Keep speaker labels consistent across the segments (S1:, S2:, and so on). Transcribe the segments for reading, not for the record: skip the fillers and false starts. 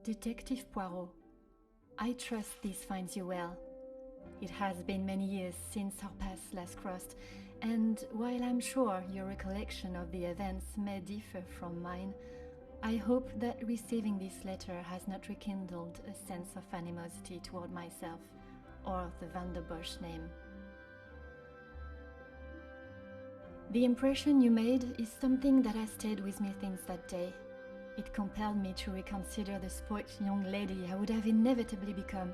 S1: Detective Poirot, I trust this finds you well. It has been many years since our paths last crossed, and while I'm sure your recollection of the events may differ from mine, I hope that receiving this letter has not rekindled a sense of animosity toward myself or the Van der Bosch name. The impression you made is something that has stayed with me since that day. It compelled me to reconsider the spoilt young lady I would have inevitably become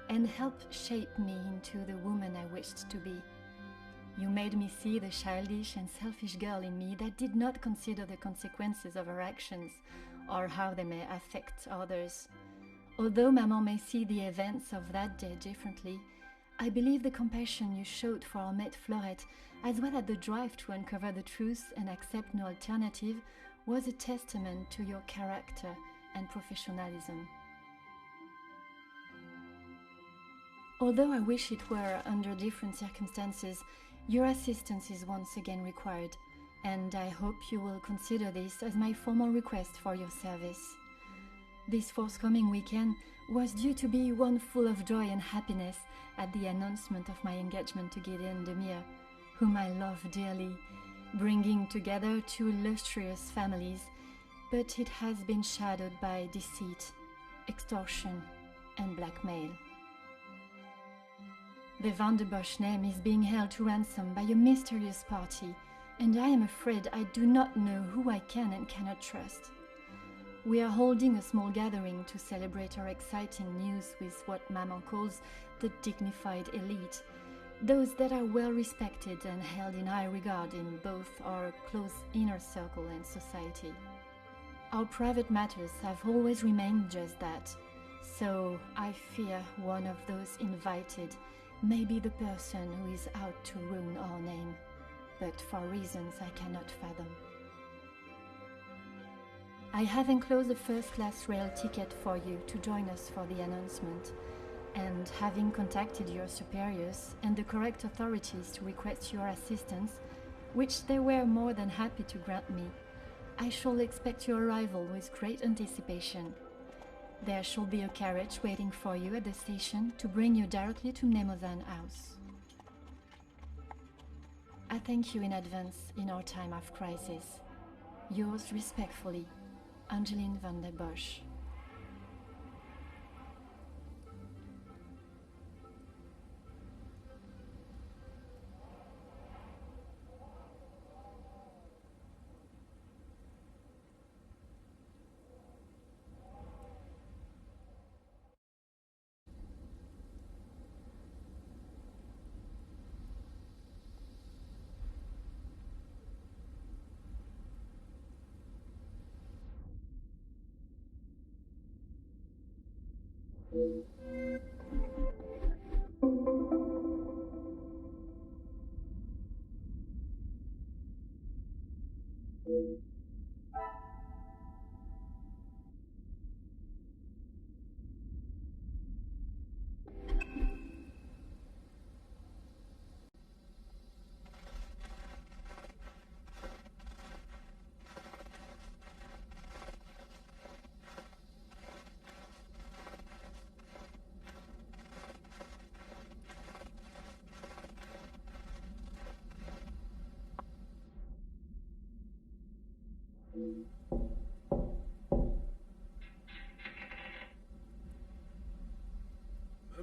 S1: and helped shape me into the woman I wished to be. You made me see the childish and selfish girl in me that did not consider the consequences of her actions or how they may affect others. Although Maman may see the events of that day differently, I believe the compassion you showed for our mate Florette, as well as the drive to uncover the truth and accept no alternative, was a testament to your character and professionalism. Although I wish it were under different circumstances, your assistance is once again required, and I hope you will consider this as my formal request for your service. This forthcoming weekend was due to be one full of joy and happiness at the announcement of my engagement to Gideon Demir, whom I love dearly, bringing together two illustrious families, but it has been shadowed by deceit, extortion, and blackmail. The Van der Bosch name is being held to ransom by a mysterious party, and I am afraid I do not know who I can and cannot trust. We are holding a small gathering to celebrate our exciting news with what Maman calls the dignified elite, those that are well respected and held in high regard in both our close inner circle and society. Our private matters have always remained just that, so I fear one of those invited may be the person who is out to ruin our name, but for reasons I cannot fathom. I have enclosed a first-class rail ticket for you to join us for the announcement, and having contacted your superiors and the correct authorities to request your assistance, which they were more than happy to grant me, I shall expect your arrival with great anticipation. There shall be a carriage waiting for you at the station to bring you directly to Mnemozan House. I thank you in advance in our time of crisis. Yours respectfully, Angeline van der Bosch.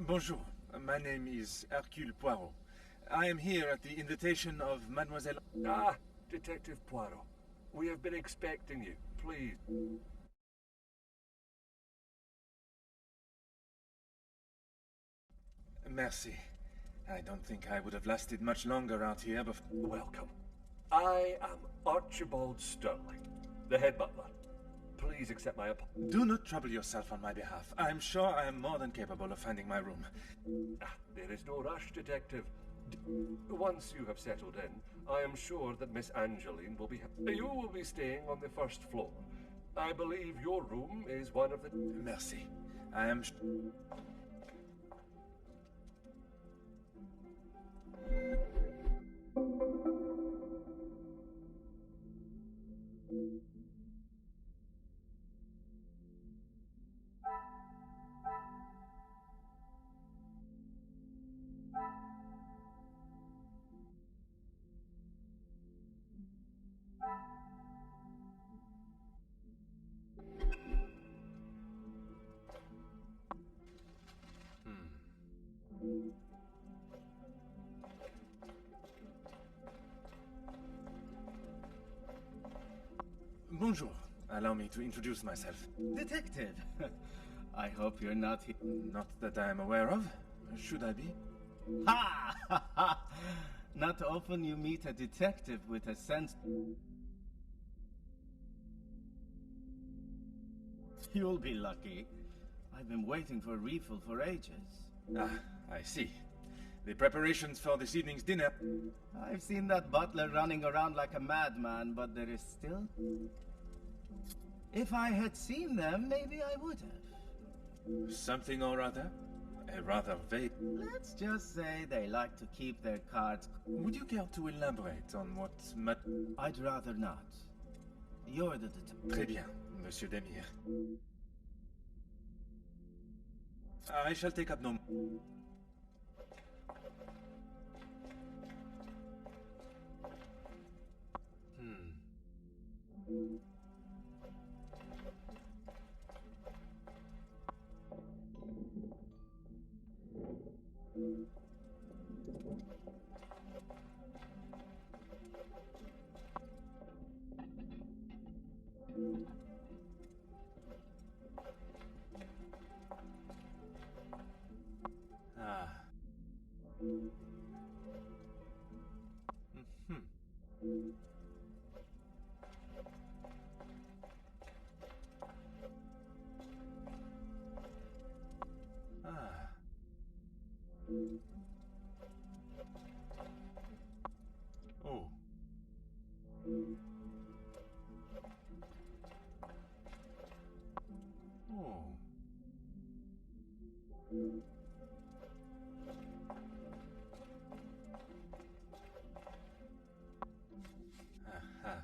S2: Bonjour, my name is Hercule Poirot. I am here at the invitation of Mademoiselle...
S3: Ah, Detective Poirot. We have been expecting you. Please.
S2: Merci. I don't think I would have lasted much longer out here before...
S3: Welcome. I am Archibald Sterling, the head butler. Please accept my apology.
S2: Do not trouble yourself on my behalf. I am sure I am more than capable of finding my room.
S3: There is no rush, Detective. Once you have settled in, I am sure that Miss Angeline will be... You will be staying on the first floor. I believe your room is one of the...
S2: Merci. I am... Bonjour. Allow me to introduce myself.
S4: Detective. I hope you're not here.
S2: Not that I am aware of. Should I be?
S4: Ha! Ha ha! Not often you meet a detective with a sense. You'll be lucky. I've been waiting for a refill for ages.
S2: Ah, I see. The preparations for this evening's dinner.
S4: I've seen that butler running around like a madman, but there is still... If I had seen them, maybe I would have.
S2: Something or other? A rather vague...
S4: Let's just say they like to keep their cards...
S2: Would you care to elaborate on what...
S4: I'd rather not. You're the detective.
S2: Très bien, Monsieur Demir. I shall take up no... Oh. Oh. Aha.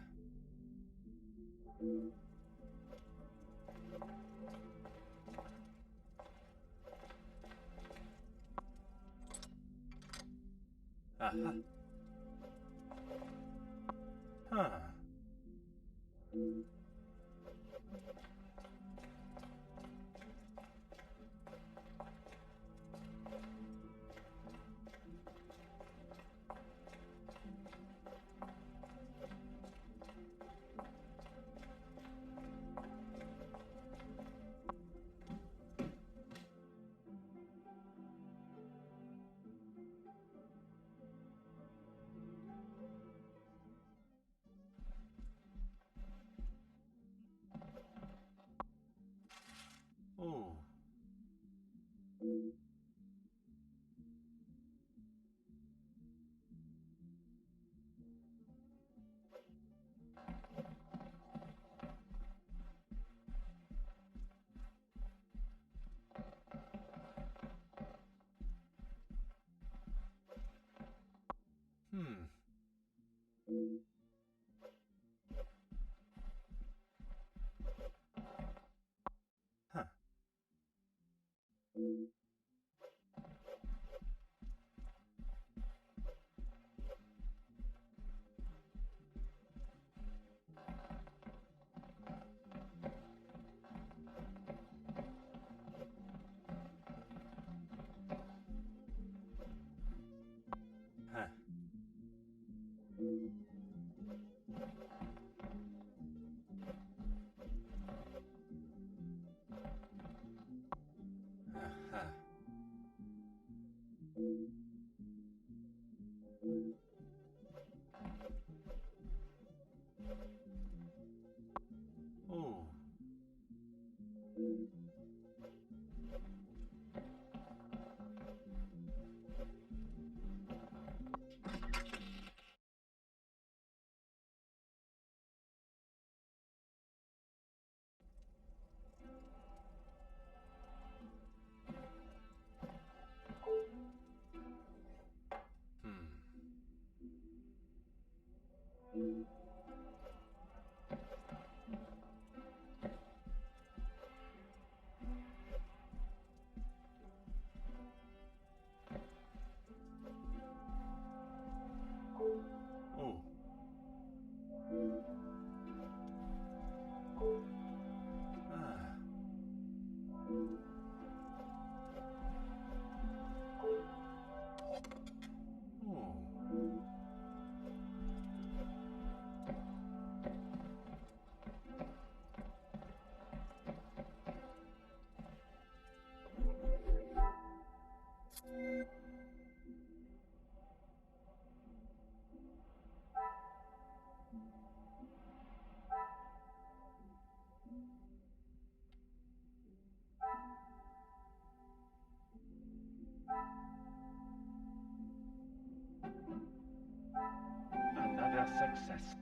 S2: Aha. Huh. Oh. Huh. Huh. Aha.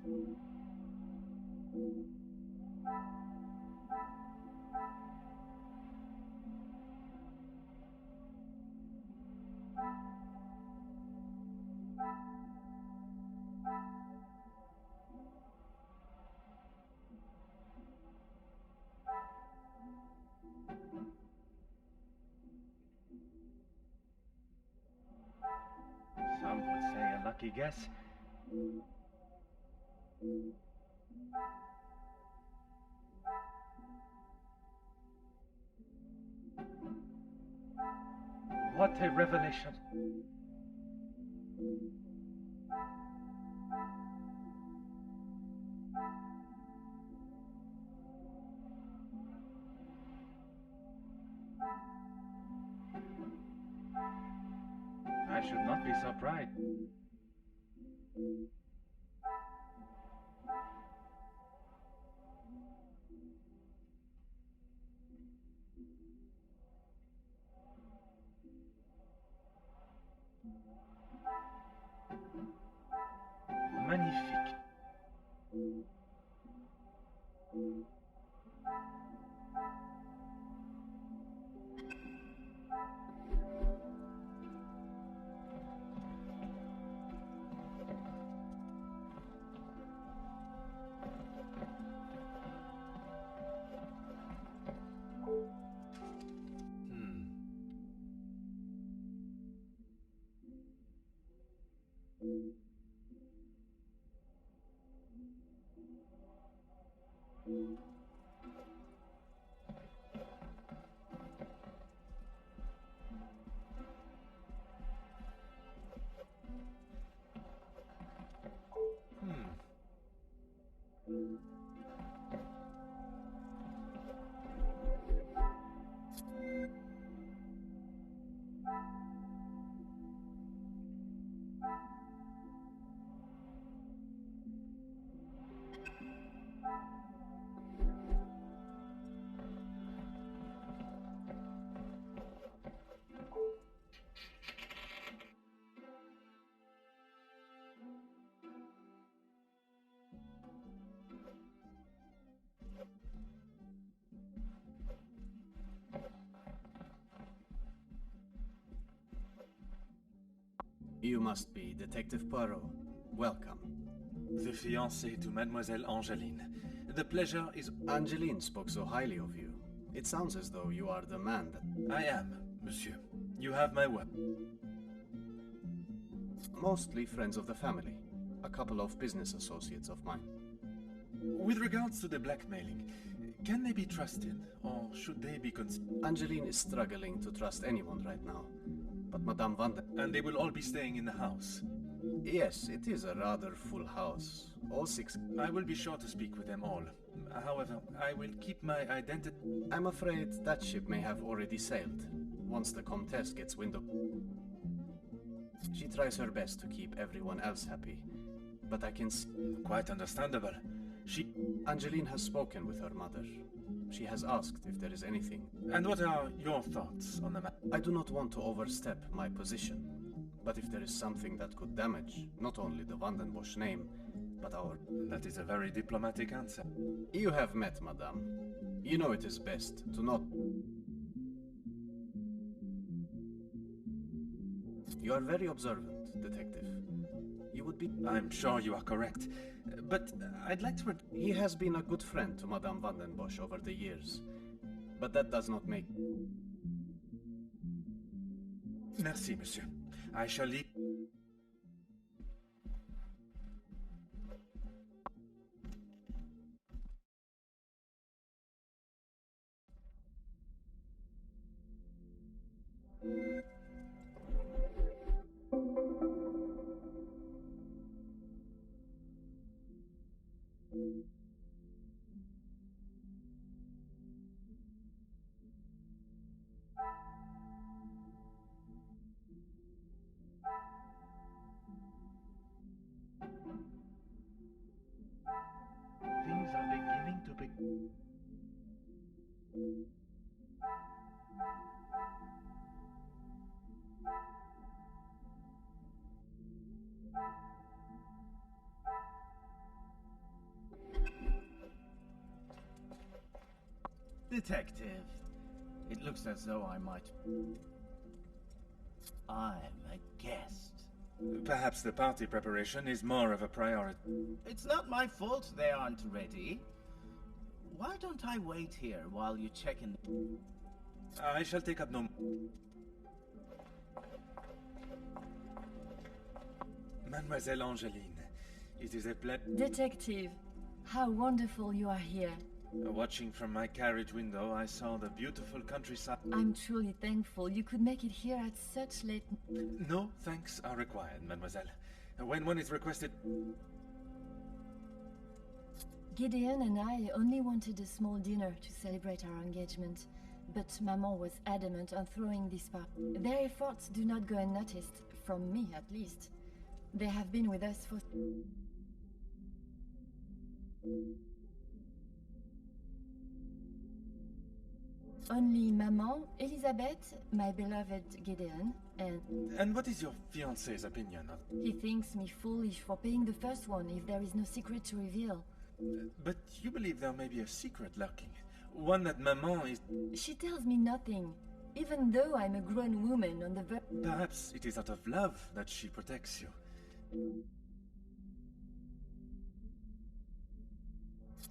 S2: Some would say a lucky guess. What a revelation. I should not be surprised. Magnifique.
S5: You must be Detective Poirot. Welcome.
S2: The fiancé to Mademoiselle Angeline. The pleasure is...
S5: Angeline spoke so highly of you. It sounds as though you are the man that...
S2: I am, monsieur. You have my word.
S5: Mostly friends of the family. A couple of business associates of mine.
S2: With regards to the blackmailing, can they be trusted, or should they be
S5: Angeline is struggling to trust anyone right now. But Madame Vanden...
S2: And they will all be staying in the house?
S5: Yes, it is a rather full house. All six...
S2: I will be sure to speak with them all. However, I will keep my identity...
S5: I'm afraid that ship may have already sailed, once the Comtesse gets wind of... She tries her best to keep everyone else happy, but I can see...
S2: Quite understandable.
S5: Angeline has spoken with her mother. She has asked if there is anything.
S2: And what are your thoughts on the matter?
S5: I do not want to overstep my position, but if there is something that could damage not only the Vandenbosch name, but our...
S2: That is a very diplomatic answer.
S5: You have met, Madame. You know it is best to not... You are very observant, Detective. You would be...
S2: I'm sure you are correct. But I'd like to...
S5: He has been a good friend to Madame Vandenbosch over the years. But that does not make...
S2: Merci, monsieur. I shall leave... Things are beginning to be...
S4: Detective, it looks as though I'm a guest.
S2: Perhaps the party preparation is more of a priority.
S4: It's not my fault they aren't ready. Why don't I wait here while you check in?
S2: I shall take up no... Mademoiselle Angeline, it is a pleasure...
S1: Detective, how wonderful you are here.
S2: Watching from my carriage window, I saw the beautiful countryside.
S1: I'm truly thankful you could make it here at such late...
S2: No thanks are required, mademoiselle. When one is requested...
S1: Gideon and I only wanted a small dinner to celebrate our engagement, but Maman was adamant on throwing this part. Their efforts do not go unnoticed, from me at least. They have been with us for... Only Maman, Elizabeth, my beloved Gideon, and...
S2: And what is your fiancé's opinion of...
S1: He thinks me foolish for paying the first one if there is no secret to reveal.
S2: But you believe there may be a secret lurking. One that Maman is...
S1: She tells me nothing, even though I'm a grown woman on the verge...
S2: Perhaps it is out of love that she protects you.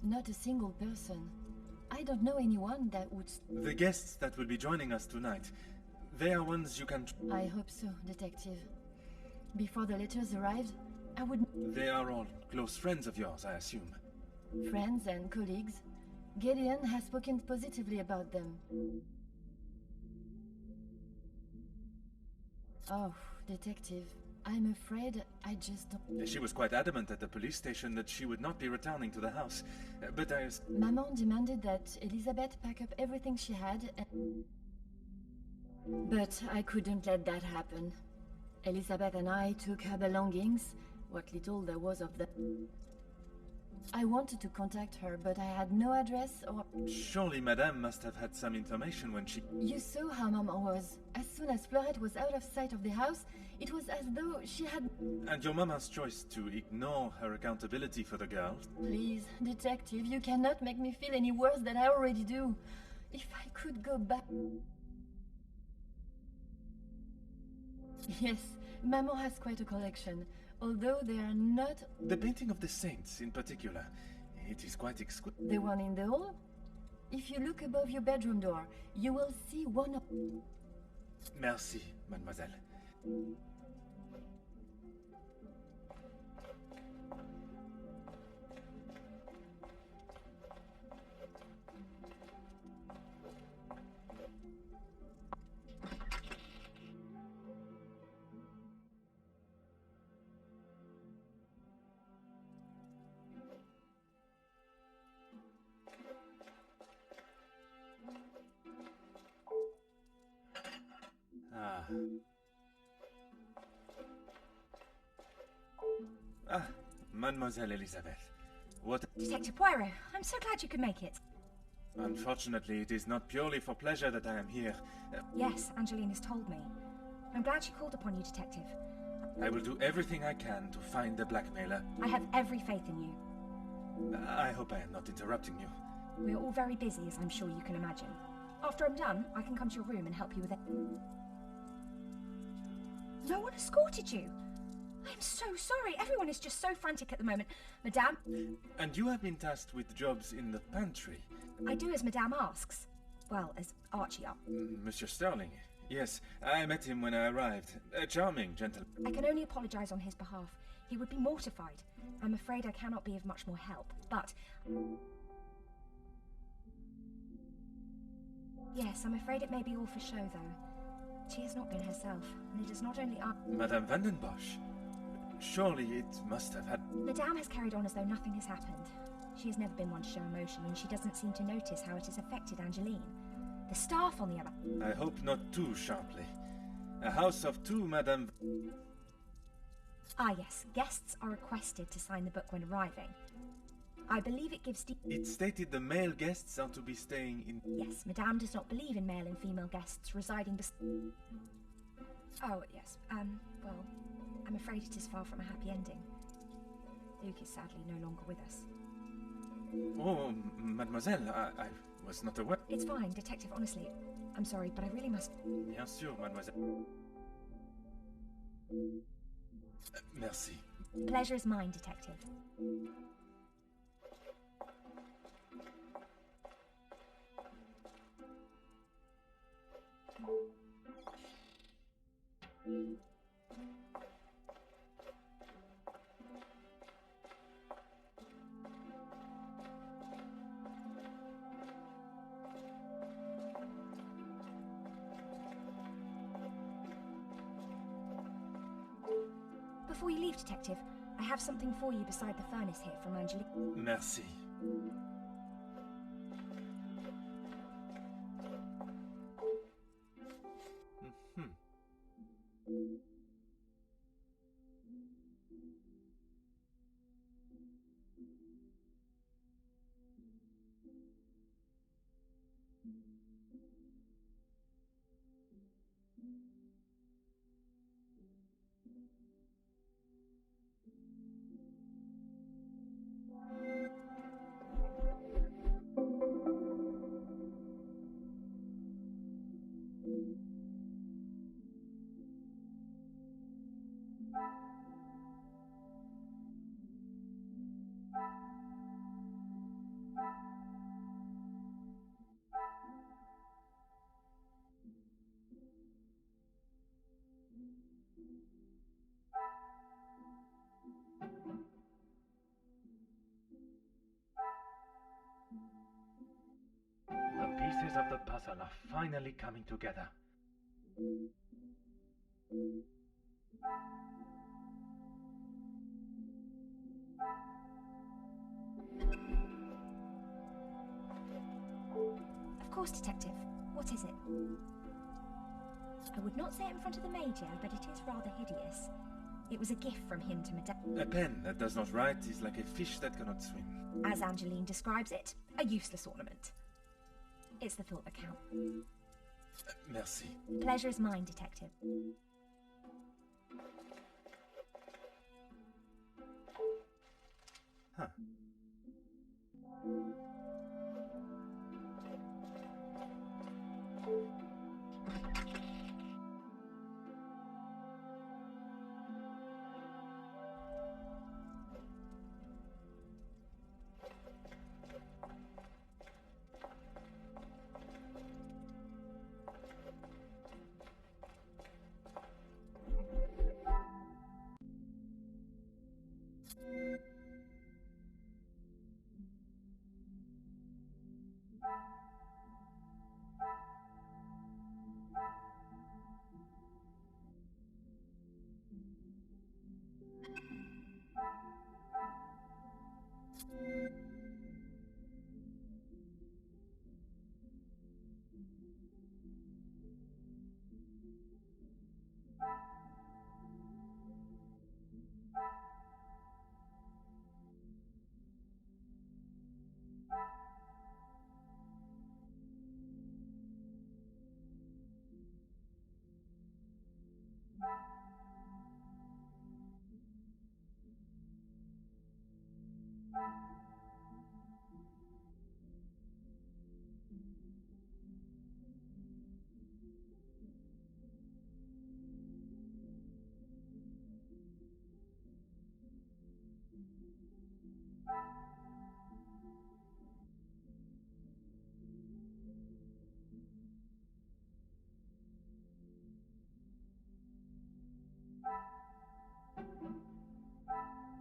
S1: Not a single person. I don't know anyone that would...
S2: The guests that will be joining us tonight, they are ones you can...
S1: I hope so, Detective. Before the letters arrived, I would...
S2: They are all close friends of yours, I assume.
S1: Friends and colleagues. Gideon has spoken positively about them. Oh, Detective, I'm afraid I just don't...
S2: She was quite adamant at the police station that she would not be returning to the house. But I...
S1: Maman demanded that Elizabeth pack up everything she had and... But I couldn't let that happen. Elizabeth and I took her belongings, what little there was of them. I wanted to contact her, but I had no address or...
S2: Surely Madame must have had some information when she...
S1: You saw how Maman was. As soon as Fleurette was out of sight of the house, it was as though she had...
S2: And your Mama's choice to ignore her accountability for the girl?
S1: Please, Detective, you cannot make me feel any worse than I already do. If I could go back... Yes, Maman has quite a collection, although they are not...
S2: The painting of the saints, in particular. It is quite exquisite.
S1: The one in the hall? If you look above your bedroom door, you will see one of...
S2: Merci, mademoiselle. Mademoiselle Elizabeth. What...
S6: Detective Poirot, I'm so glad you could make it.
S2: Unfortunately, it is not purely for pleasure that I am here.
S6: Yes, Angeline has told me. I'm glad she called upon you, Detective.
S2: I will do everything I can to find the blackmailer.
S6: I have every faith in you.
S2: I hope I am not interrupting you.
S6: We're all very busy, as I'm sure you can imagine. After I'm done, I can come to your room and help you with it. No one escorted you. I'm so sorry. Everyone is just so frantic at the moment. Madame?
S2: And you have been tasked with jobs in the pantry?
S6: I do as Madame asks. Well, as Archie asks.
S2: Monsieur Sterling? Yes, I met him when I arrived. A charming gentleman.
S6: I can only apologize on his behalf. He would be mortified. I'm afraid I cannot be of much more help, but... Yes, I'm afraid it may be all for show, though. She has not been herself, and it is not only
S2: Madame Vandenbosch? Surely it must have had...
S6: Madame has carried on as though nothing has happened. She has never been one to show emotion, and she doesn't seem to notice how it has affected Angeline. The staff, on the other...
S2: I hope not too sharply. A house of two, Madame...
S6: Ah, yes. Guests are requested to sign the book when arriving. I believe it gives...
S2: It stated the male guests are to be staying in...
S6: Yes, Madame does not believe in male and female guests residing... Oh, yes. Well, I'm afraid it is far from a happy ending. Luke is sadly no longer with us.
S2: Oh, mademoiselle, I was not aware.
S6: It's fine, Detective, honestly. I'm sorry, but I really must...
S2: Bien sûr, mademoiselle. Merci.
S6: Pleasure is mine, Detective. Before you leave, Detective, I have something for you beside the furnace here from Angelique.
S2: Merci.
S7: The pieces of the puzzle are finally coming together.
S6: Of course, Detective. What is it? I would not say it in front of the Major, but it is rather hideous. It was a gift from him to Madame...
S2: A pen that does not write is like a fish that cannot swim.
S6: As Angeline describes it, a useless ornament. It's the thought that counts.
S2: Merci.
S6: Pleasure is mine, Detective.
S2: Huh.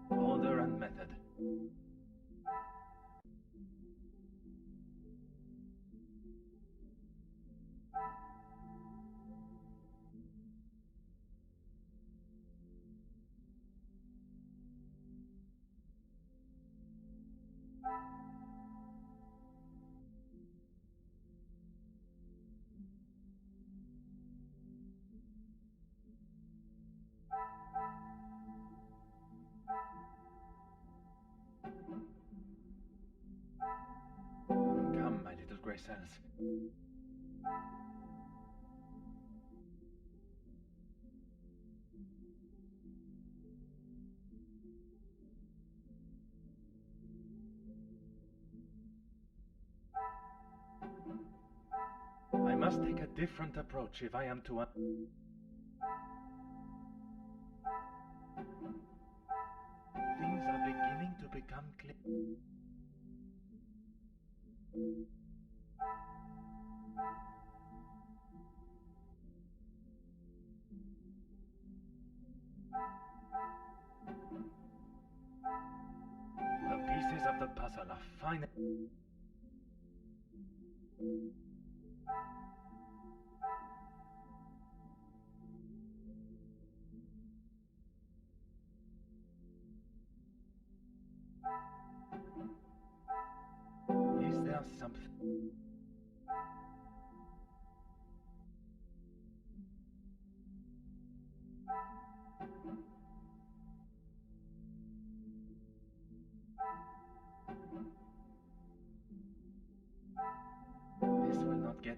S7: Order and method. Come, my little grey cells. different approach if I am to... Things are beginning to become clear. The pieces of the puzzle are fine. Is there something? This will not get...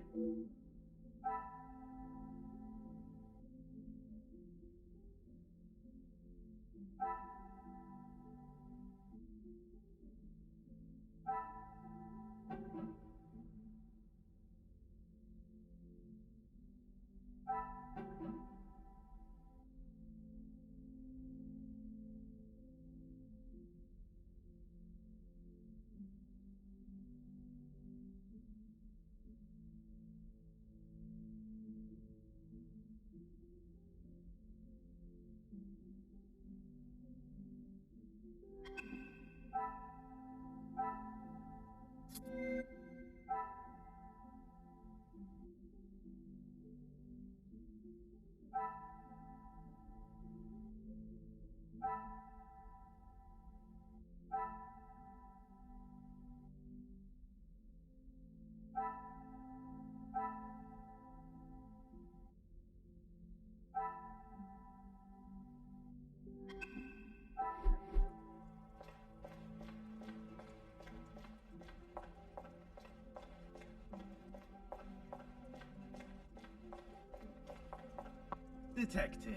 S4: Detective,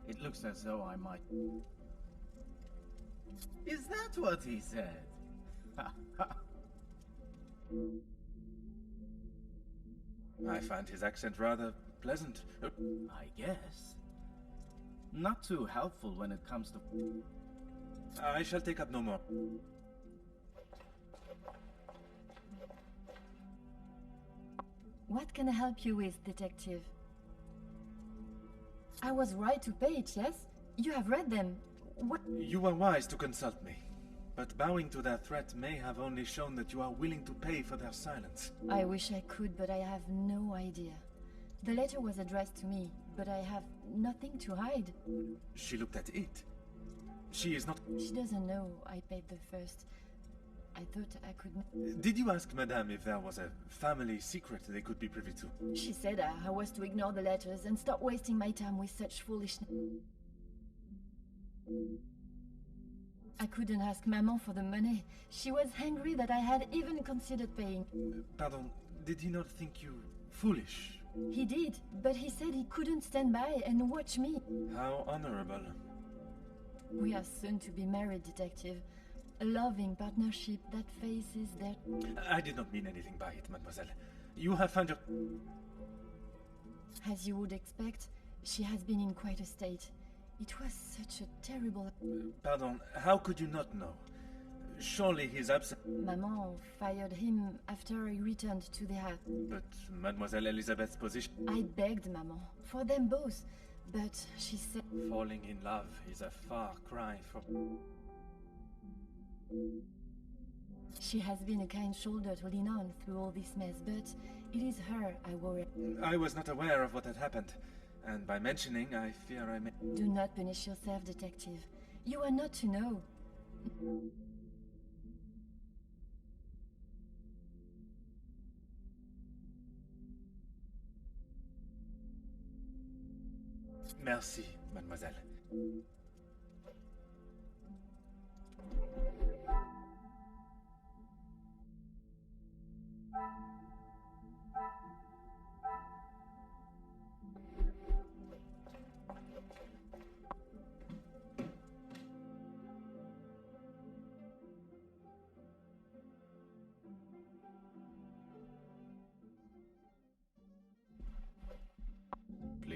S4: it looks as though I might... Is that what he said?
S2: I find his accent rather pleasant.
S4: I guess. Not too helpful when it comes to...
S2: I shall take up no more.
S1: What can I help you with, Detective? I was right to pay it, yes? You have read them. What?
S2: You were wise to consult me, but bowing to their threat may have only shown that you are willing to pay for their silence.
S1: I wish I could, but I have no idea. The letter was addressed to me, but I have nothing to hide.
S2: She looked at it. She is not...
S1: She doesn't know I paid the first. I thought I could...
S2: Did you ask Madame if there was a family secret they could be privy to?
S1: She said I was to ignore the letters and stop wasting my time with such foolishness. I couldn't ask Maman for the money. She was angry that I had even considered paying.
S2: Pardon, did he not think you foolish?
S1: He did, but he said he couldn't stand by and watch me.
S2: How honorable.
S1: We are soon to be married, Detective. A loving partnership that faces their...
S2: I did not mean anything by it, mademoiselle. You have found your...
S1: As you would expect, she has been in quite a state. It was such a terrible...
S2: Pardon, how could you not know? Surely he's absent...
S1: Maman fired him after he returned to the house.
S2: But Mademoiselle Elizabeth's position...
S1: I begged Maman, for them both, but she said...
S2: Falling in love is a far cry from...
S1: She has been a kind shoulder to lean on through all this mess, but it is her I worry.
S2: I was not aware of what had happened, and by mentioning, I fear I may...
S1: Do not punish yourself, Detective. You are not to know.
S2: Merci, mademoiselle.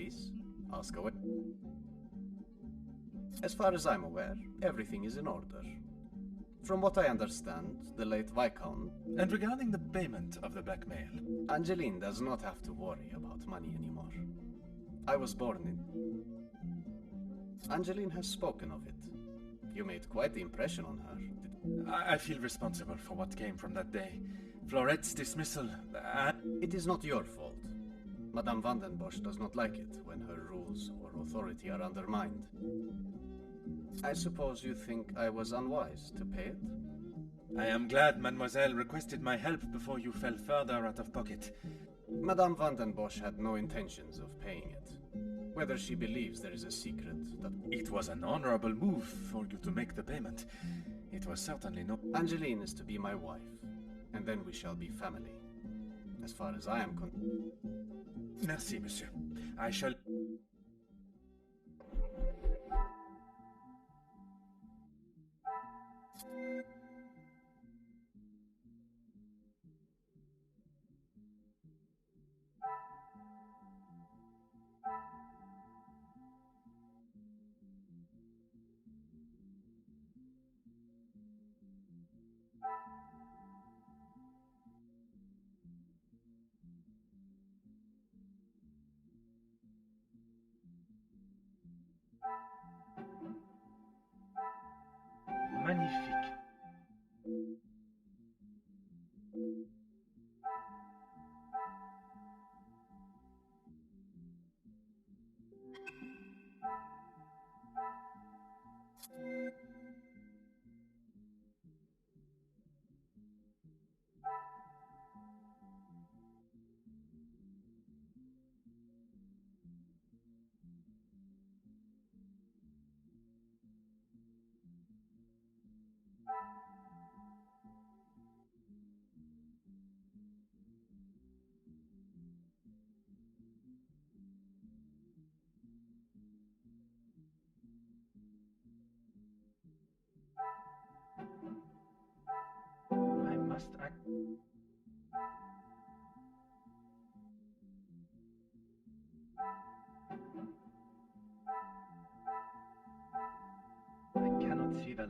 S5: Please, ask away. As far as I'm aware, everything is in order. From what I understand, the late Viscount...
S2: And regarding the payment of the blackmail?
S5: Angeline does not have to worry about money anymore. I was born in... Angeline has spoken of it. You made quite the impression on her.
S2: I feel responsible for what came from that day. Florette's dismissal,
S5: It is not your fault. Madame van den Bosch does not like it when her rules or authority are undermined. I suppose you think I was unwise to pay it?
S2: I am glad Mademoiselle requested my help before you fell further out of pocket.
S5: Madame van den Bosch had no intentions of paying it. Whether she believes there is a secret that...
S2: It was an honorable move for you to make the payment. It was certainly no...
S5: Angeline is to be my wife, and then we shall be family. As far as I am
S2: Merci, monsieur. I shall...
S7: Magnifique. I must act. I cannot see the...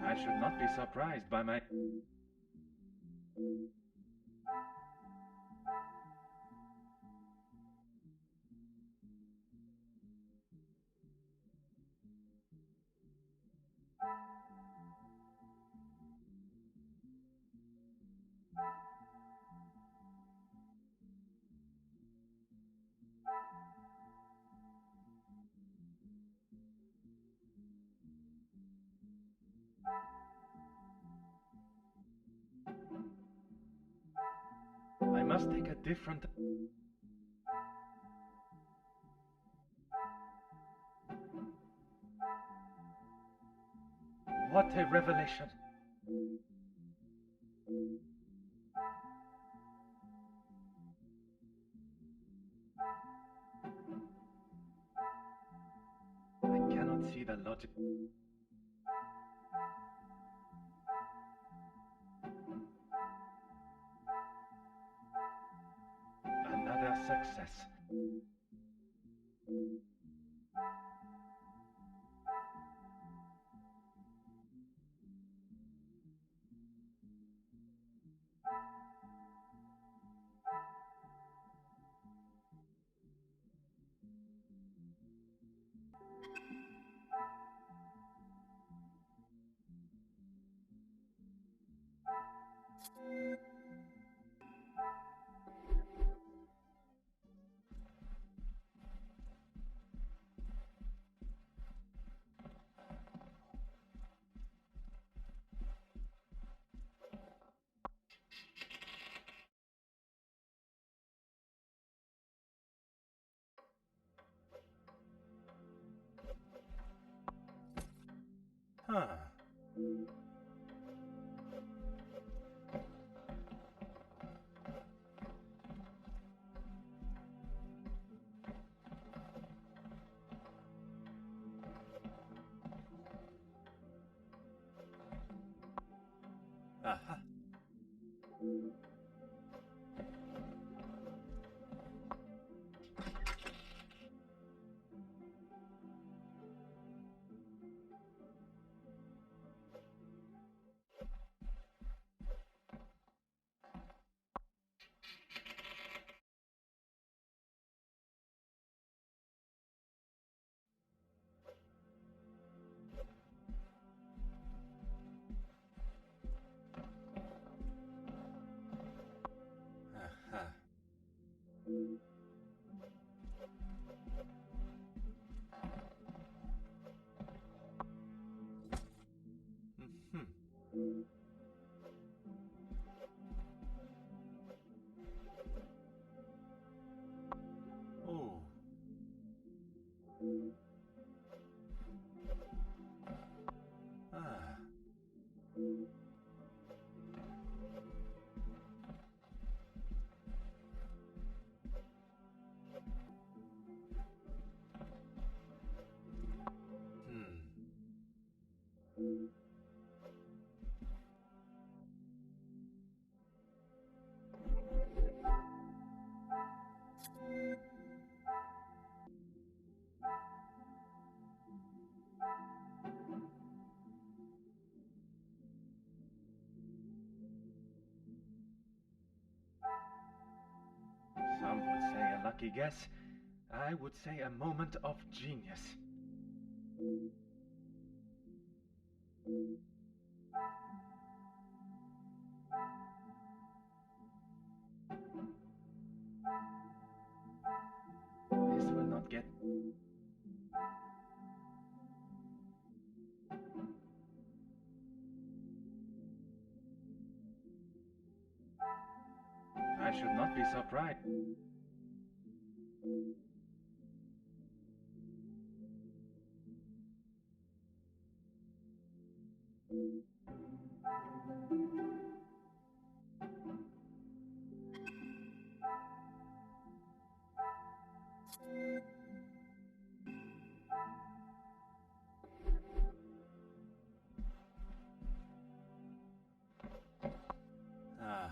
S7: I should not be surprised by my... I must take a different... What a revelation! I cannot see the logic. Another success.
S2: Aha. Oh. Ah. Some would say a lucky guess. I would say a moment of genius. This will not get... I should not be so bright. Ah.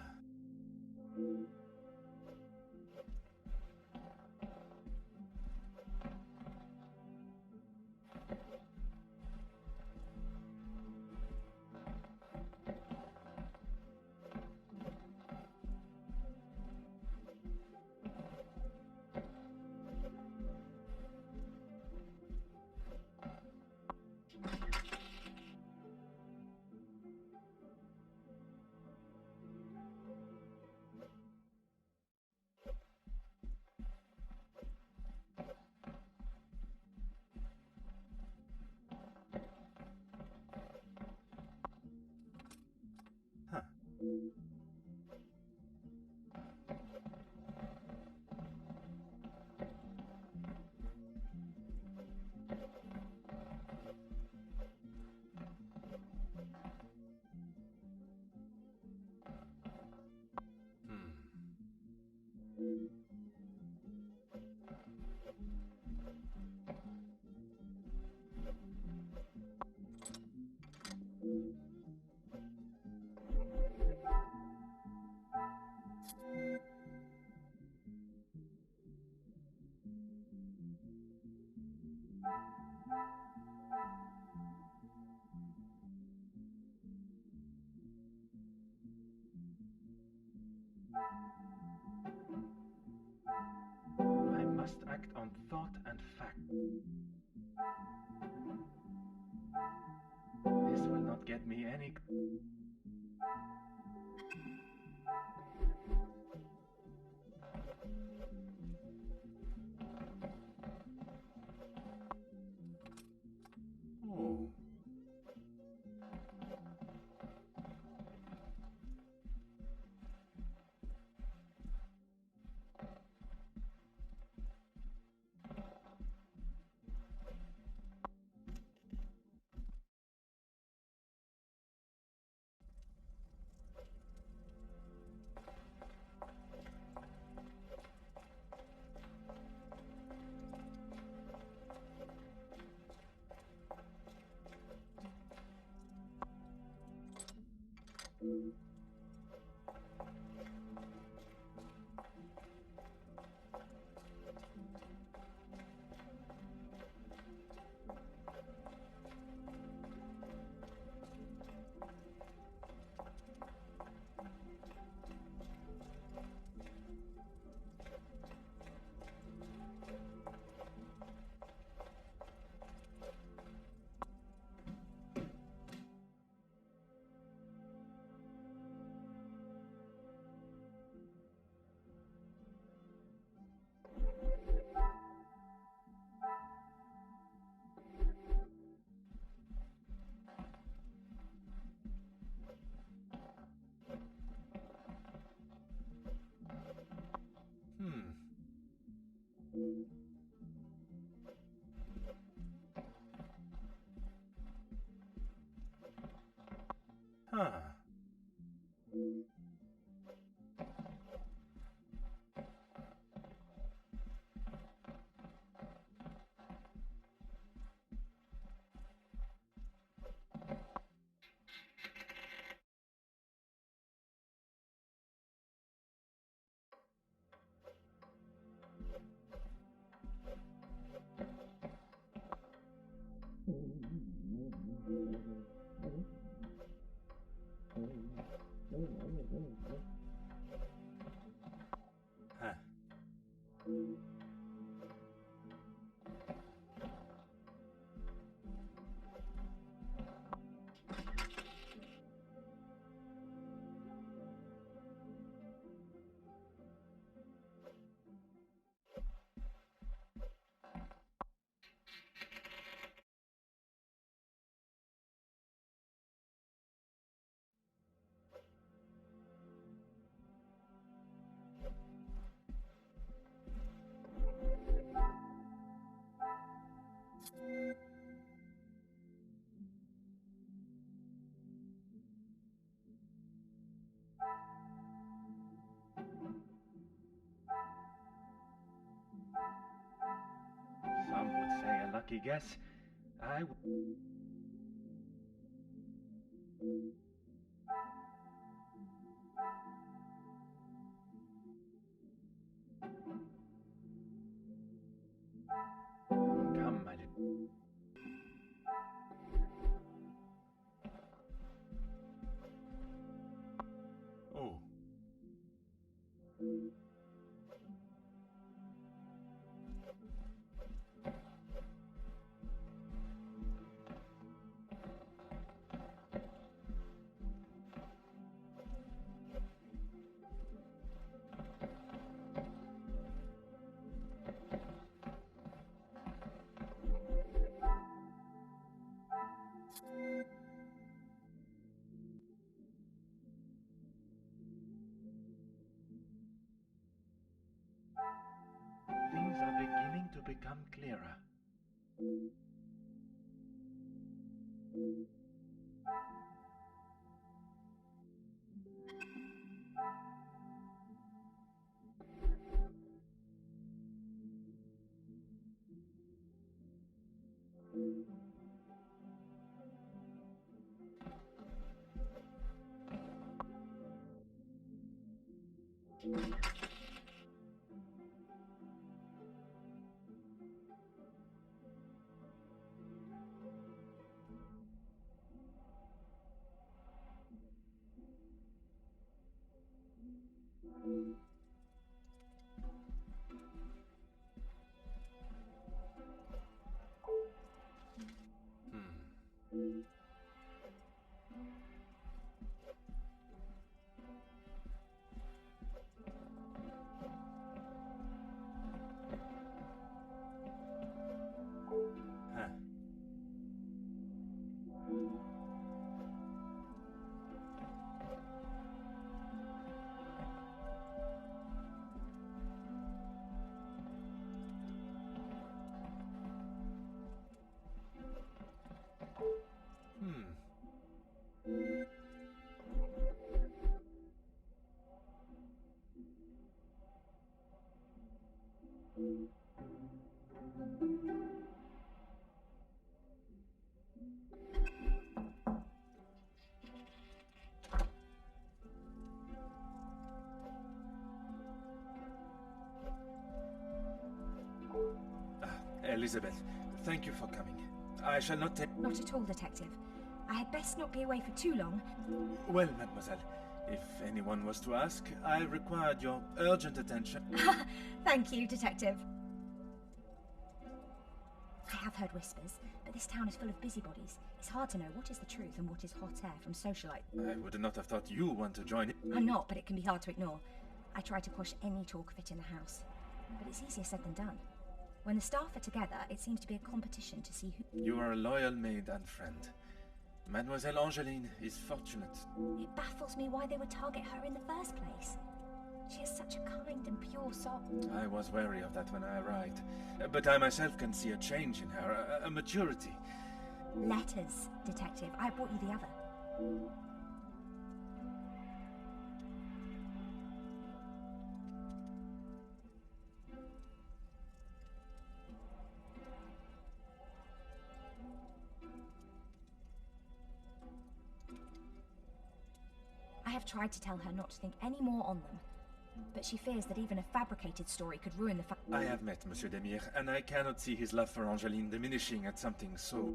S2: I must act on thought and fact. This will not get me any... Oh. Huh. Some would say a lucky guess. Come, my little... Oh. Things are beginning to become clearer. Elizabeth, thank you for coming. I shall not take...
S6: Not at all, Detective. I had best not be away for too long.
S2: Well, mademoiselle, if anyone was to ask, I required your urgent attention.
S6: Thank you, Detective. I have heard whispers, but this town is full of busybodies. It's hard to know what is the truth and what is hot air from socialite.
S2: I would not have thought you want to join it.
S6: I'm not, but it can be hard to ignore. I try to push any talk of it in the house, but it's easier said than done. When the staff are together, it seems to be a competition to see who...
S2: You are a loyal maid and friend. Mademoiselle Angeline is fortunate.
S6: It baffles me why they would target her in the first place. She is such a kind and pure soul.
S2: I was wary of that when I arrived, but I myself can see a change in her, a maturity.
S6: Letters, Detective. I brought you the other. I have tried to tell her not to think any more on them, but she fears that even a fabricated story could ruin the
S2: I have met Monsieur Demire, and I cannot see his love for Angeline diminishing at something so...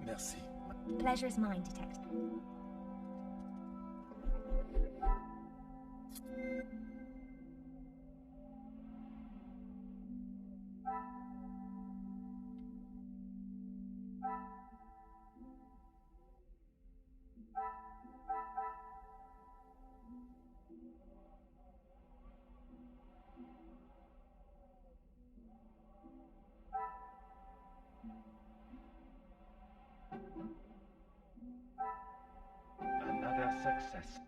S2: Merci.
S6: Pleasure is mine, Detective.
S7: Another success.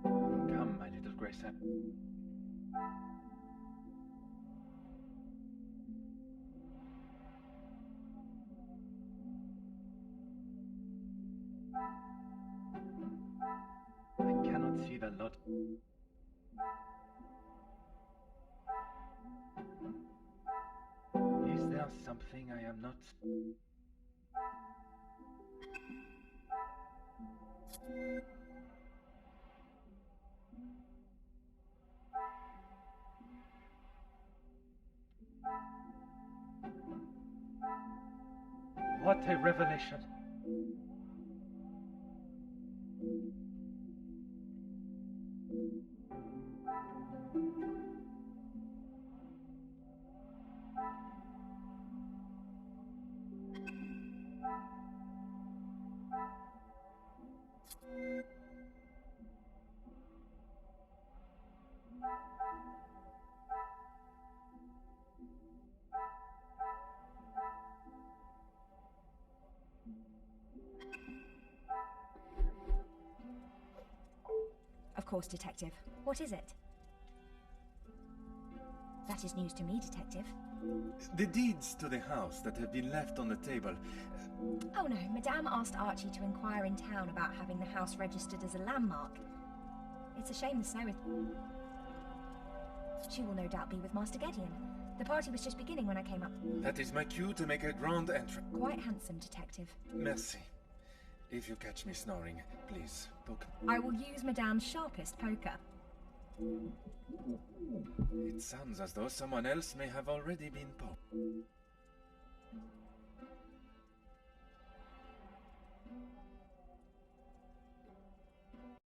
S7: Come, my little Grace. I cannot see the lot. Is there something I am not? What a revelation!
S6: Of course, Detective. What is it? That is news to me, Detective.
S2: The deeds to the house that have been left on the table.
S6: Oh no, Madame asked Archie to inquire in town about having the house registered as a landmark. It's a shame the snow is... She will no doubt be with Master Gideon. The party was just beginning when I came up.
S2: That is my cue to make a grand entry.
S6: Quite handsome, Detective.
S2: Merci. If you catch me snoring, please poke.
S6: I will use Madame's sharpest poker.
S2: It sounds as though someone else may have already been poked.